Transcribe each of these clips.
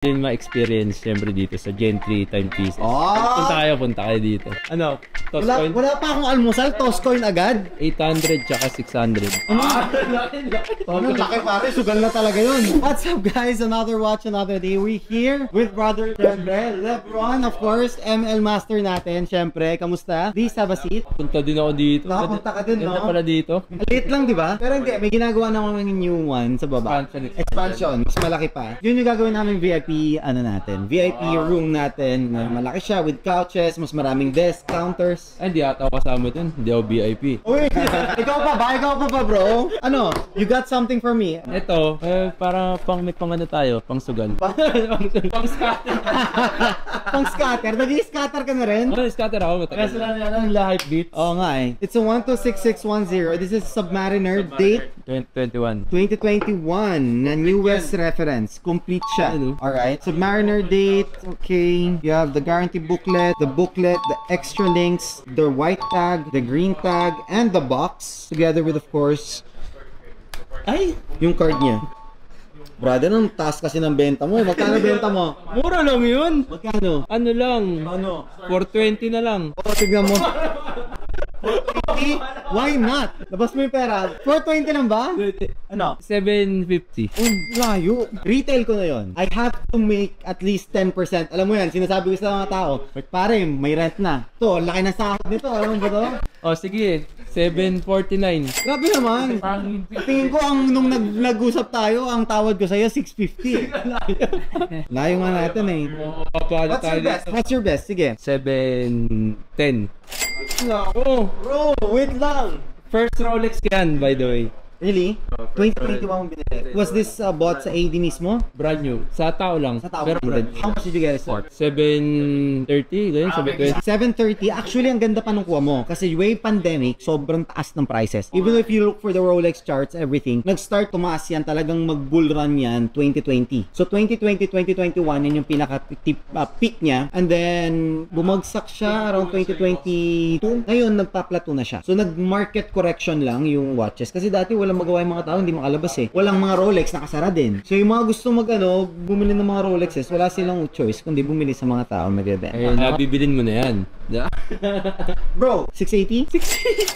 Yung ma-experience syempre dito sa Gentry Timepieces. Oh! Punta kayo dito. Ano? Toscoin? Wala pa akong almusal, Toscoin agad. 800 tsaka 600. Ano? Laki pare, sugal na talaga yun. What's up guys? Another watch, another day. We're here with brother Lebron, of course, ML Master natin. Syempre, kamusta? Please have a seat. Punta din ako dito. Nakapunta ka din, no? Ganda pala dito. Late lang, di ba? Pero hindi, may ginagawa na akong new one sa baba. Expansion. Mas malaki pa. Yun yung gagawin namin VIP, VIP room natin. Malaki siya with couches, mas maraming desk, counters. Ay, hindi ata ako kasama dun. Hindi ako VIP. Uy, ikaw pa ba bro? Ano? You got something for me? Ito, para may pang ano tayo, pang sugal. Pang scatter. Pang scatter? Nag-i-scatter ka na rin? Oo, scatter ako. Kasi lang yan ang hype beats. Oo nga eh. It's a 126610. This is Submariner date 2021. 2021 na newest reference. Complete siya. Alright. Submariner date. Okay. You have the guarantee booklet, the extra links, the white tag, the green tag, and the box. Together with, of course, yung card niya. Brother, ang taas kasi ng benta mo. Magkano benta mo? Mura lang yun. Magkano? Ano lang? Ano? 420 na lang. O, tignan mo. 420? Why not? Labas mo yung pera. 420 lang ba? Ano? 750. Oh, layo. Retail ko na yon. I have to make at least 10%. Alam mo yan, sinasabi ko sa mga tao, pare, may rent na. To, laki na sahod nito. Alam mo ba to? Oh, sige. 749. Grabe naman. Tingin ko, nung nag-usap tayo, ang tawad ko sa'yo, 650. Layo nga natin eh. What's your best? Sige. 710. Oh, bro, wait lang. First Rolex yan, by the way. Really? 2021 mo binili. Was this bought sa AD mismo? Brand new. Sa tao lang. Sa tao. Pero brand new. How much did you get it for? 730, ganyan, 720. 730. Actually, ang ganda pa nung kuha mo. Kasi way pandemic, sobrang taas ng prices. Even if you look for the Rolex charts, everything, nag-start tumaas yan, talagang mag-bull run yan 2020. So 2020, 2021, yan yung pinaka-peak niya. And then, bumagsak siya around 2022. Ngayon, nagpa-plateau na siya. So nag-market correction lang yung watches. Kasi dati walang magawa yung mga tao, hindi makalabas eh. Walang mga Rolex, nakasara din. So yung mga gusto bumili ng mga Rolexes, wala silang choice kundi bumili sa mga tao magbebenta. Ayun, bibilin mo na yan. Bro, 680?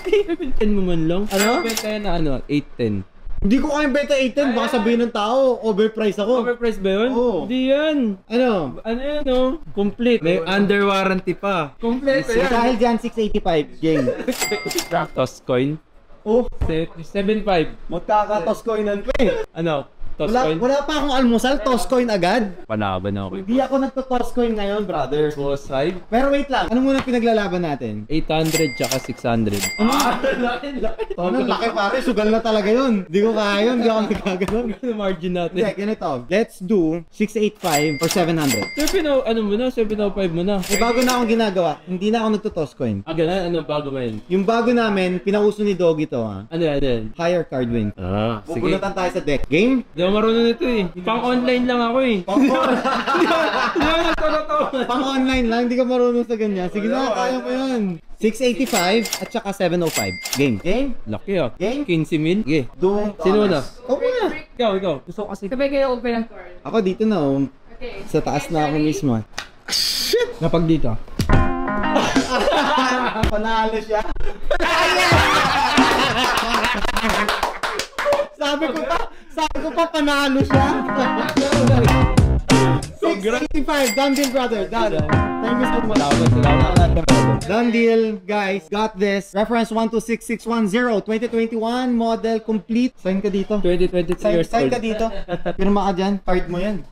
680? 10 mo man lang. Ano? Benta yan na 810. Hindi ko kayang benta 810, baka sabihin ng tao, overpriced ako. Overpriced ba yun? Oo. Hindi yan. Ano? Ano yan, no? Complete. May under warranty pa. Complete So, dahil dyan, 685, gang. Toscoin. Oh, 7.5. magkaka-Toscoinan pa eh. Ano? Toscoin? Wala pa akong almusal, Toscoin agad. Panaban ako. Hindi ako nagto-Toscoin ngayon, brother. Boss 5? Pero wait lang, ano muna pinaglalaban natin? 800 tsaka 600. Ano? Laki pare, sugal na talaga yun. Hindi ko kaya yun, hindi ako nagkaganon. Ano margin natin? Hindi, ganito. Let's do 685 or 700. Ano mo na? 705 mo na. May bago na akong ginagawa. Hindi na ako nagto-Toscoin. Ganun? Ano bago mo yun? Yung bago namin, pinauso ni Doggy to ha. Ano yan? Higher card win. Sige. Bubulatan tayo sa deck. Game? Di ako marunong nito eh. Pang online lang ako eh. Pang online lang, hindi ka marunong sa ganyan. Sige na, kaya mo yun. 685 at saka 705. Game. Game? Laki ah. Game? 15 mil? Okay. Sino na? Ikaw muna. Ikaw. Gusto ko kasi. Sabay kayo open ang card. Ako dito na, Okay. sa taas na ako mismo. Shit! Napag dito. Panalo siya. Sabi ko pa panalo siya. 685, done deal brother, done. Thank you so much. Done deal, guys. Got this. Reference 126610, 2021 model complete. Sign ka dito. 2023 years Sign old. ka dito. Pirma ka dyan. Card mo yan.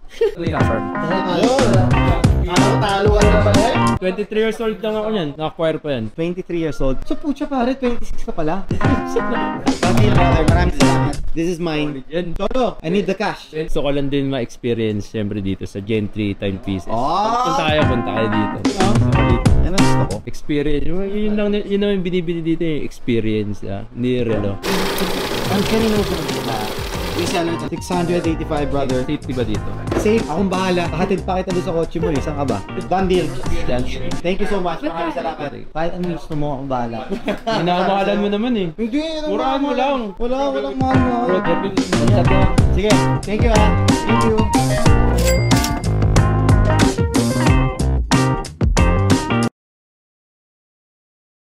Talo ka na pala eh. 23 years old lang ako yan. Na-acquire pa yan. 23 years old. So pucha pare, 26 ka pala. Done deal brother, maraming salamat. This is mine. Solo, I need the cash. Gusto ko lang din ma-experience syempre dito sa Gentry Timepieces. Oh! Punta kayo dito. Yan ang gusto ko. Experience. Yun lang yung binibili dito yung experience. Hindi relo. Ang kanino ko na 685 brother. Safety ba dito? Safe, akong bahala. Kahatid pa kita doon sa kotse mo eh. Saan ka ba? Done deal. Thank you so much. Maraming salamat. Kahit anong gusto mo, akong bahala. Minamakalan mo naman eh. Hindi, Murahan mo lang. Walang mahal. Bro, Sige, thank you ha. Thank you.